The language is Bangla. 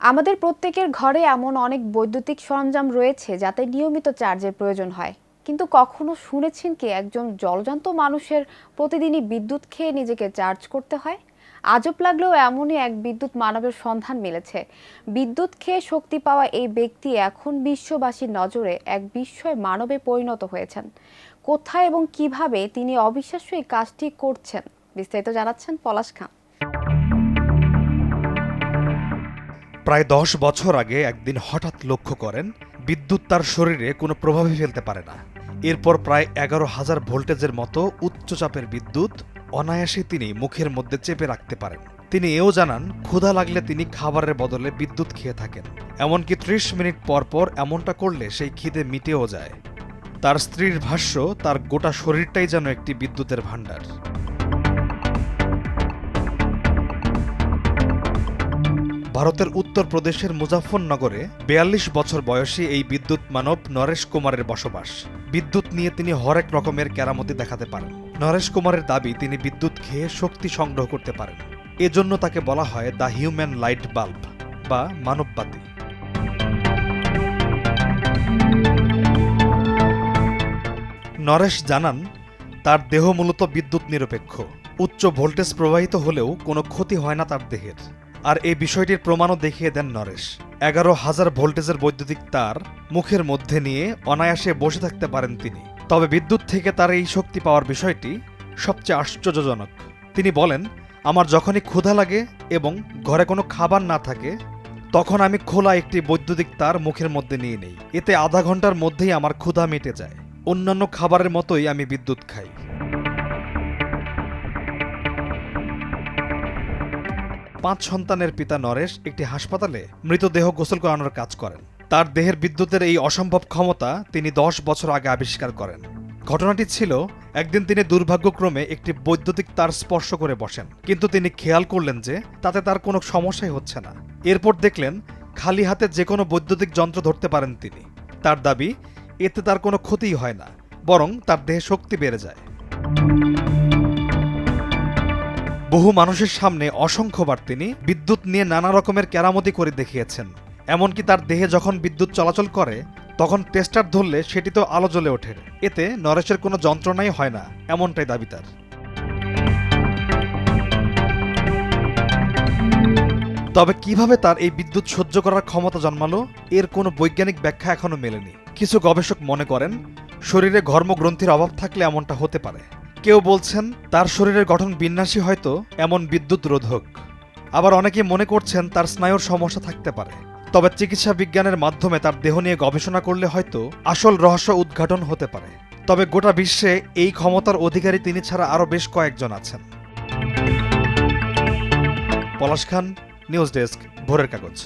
আমাদের প্রত্যেকের ঘরে এমন অনেক বৈদ্যুতিক সরঞ্জাম রয়েছে যাতে নিয়মিত চার্জের প্রয়োজন হয়, কিন্তু কখনো শুনেছেন কি একজন জলজান্ত মানুষের প্রতিদিনই বিদ্যুৎ খেয়ে নিজেকে চার্জ করতে হয়? আজব লাগলেও এমনই এক বিদ্যুৎ মানবের সন্ধান মিলেছে। বিদ্যুৎ খেয়ে শক্তি পাওয়া এই ব্যক্তি এখন বিশ্ববাসীর নজরে এক বিস্ময় মানবে পরিণত হয়েছেন। কোথায় এবং কিভাবে তিনি অবিশ্বাস্য এই কাজটি করছেন, বিস্তারিত জানাচ্ছেন পলাশ খান। প্রায় 10 বছর আগে একদিন হঠাৎ লক্ষ্য করেন বিদ্যুৎ তার শরীরে কোনো প্রভাবই ফেলতে পারে না। এরপর প্রায় 11,000 ভোল্টেজের মতো উচ্চচাপের বিদ্যুৎ অনায়াসে তিনি মুখের মধ্যে চেপে রাখতে পারেন। তিনি এও জানান ক্ষুধা লাগলে তিনি খাবারের বদলে বিদ্যুৎ খেয়ে থাকেন, এমনকি 30 মিনিট পর পর এমনটা করলে সেই খিদে মিটেও যায়। তার স্ত্রীর ভাষ্য, তার গোটা শরীরটাই যেন একটি বিদ্যুতের ভাণ্ডার। ভারতের উত্তর প্রদেশের মুজাফফরনগরে 42 বছর বয়সী এই বিদ্যুৎ মানব নরেশ কুমারের বসবাস। বিদ্যুৎ নিয়ে তিনি হরেক রকমের কেরামতি দেখাতে পারেন। নরেশ কুমারের দাবি তিনি বিদ্যুৎ খেয়ে শক্তি সংগ্রহ করতে পারেন। এজন্য তাকে বলা হয় দ্য হিউম্যান লাইট বাল্ব বা মানববাতি। নরেশ জানান, তার দেহ মূলত বিদ্যুৎ নিরপেক্ষ। উচ্চ ভোল্টেজ প্রবাহিত হলেও কোনো ক্ষতি হয় না তার দেহের। আর এই বিষয়টির প্রমাণও দেখিয়ে দেন নরেশ। 11,000 ভোল্টেজের বৈদ্যুতিক তার মুখের মধ্যে নিয়ে অনায়াসে বসে থাকতে পারেন তিনি। তবে বিদ্যুৎ থেকে তার এই শক্তি পাওয়ার বিষয়টি সবচেয়ে আশ্চর্যজনক। তিনি বলেন, আমার যখনই ক্ষুধা লাগে এবং ঘরে কোনো খাবার না থাকে, তখন আমি খোলা একটি বৈদ্যুতিক তার মুখের মধ্যে নিয়ে নেই। এতে আধা ঘন্টার মধ্যেই আমার ক্ষুধা মিটে যায়। অন্যান্য খাবারের মতোই আমি বিদ্যুৎ খাই। 5 সন্তানের পিতা নরেশ একটি হাসপাতালে মৃতদেহ গোসল করানোর কাজ করেন। তার দেহের বিদ্যুতের এই অসম্ভব ক্ষমতা তিনি 10 বছর আগে আবিষ্কার করেন। ঘটনাটি ছিল, একদিন তিনি দুর্ভাগ্যক্রমে একটি বৈদ্যুতিক তার স্পর্শ করে বসেন, কিন্তু তিনি খেয়াল করলেন যে তাতে তার কোনো সমস্যাই হচ্ছে না। এরপর দেখলেন খালি হাতে যে কোনো বৈদ্যুতিক যন্ত্র ধরতে পারেন তিনি। তার দাবি, এতে তার কোনো ক্ষতিই হয় না, বরং তার দেহে শক্তি বেড়ে যায়। বহু মানুষের সামনে অসংখ্যবার তিনি বিদ্যুৎ নিয়ে নানা রকমের কেরামতি করে দেখিয়েছেন। এমনকি তার দেহে যখন বিদ্যুৎ চলাচল করে, তখন টেস্টার ধরলে সেটি তো আলো জ্বলে ওঠে। এতে নরেশের কোনো যন্ত্রণাই হয় না, এমনটাই দাবি তার। তবে কিভাবে তার এই বিদ্যুৎ সহ্য করার ক্ষমতা জন্মালো, এর কোনো বৈজ্ঞানিক ব্যাখ্যা এখনো মেলেনি। কিছু গবেষক মনে করেন শরীরে ঘর্মগ্রন্থির অভাব থাকলে এমনটা হতে পারে। কেউ বলছেন তার শরীরের গঠন বিন্যাসী হয়তো এমন বিদ্যুৎ রোধক। আবার অনেকে মনে করছেন তার স্নায়ুর সমস্যা থাকতে পারে। তবে চিকিৎসা বিজ্ঞানের মাধ্যমে তার দেহ নিয়ে গবেষণা করলে হয়তো আসল রহস্য উদ্ঘাটন হতে পারে। তবে গোটা বিশ্বে এই ক্ষমতার অধিকারী তিনি ছাড়া আরও বেশ কয়েকজন আছেন। পলাশ খান, নিউজ ডেস্ক, ভোরের কাগজ।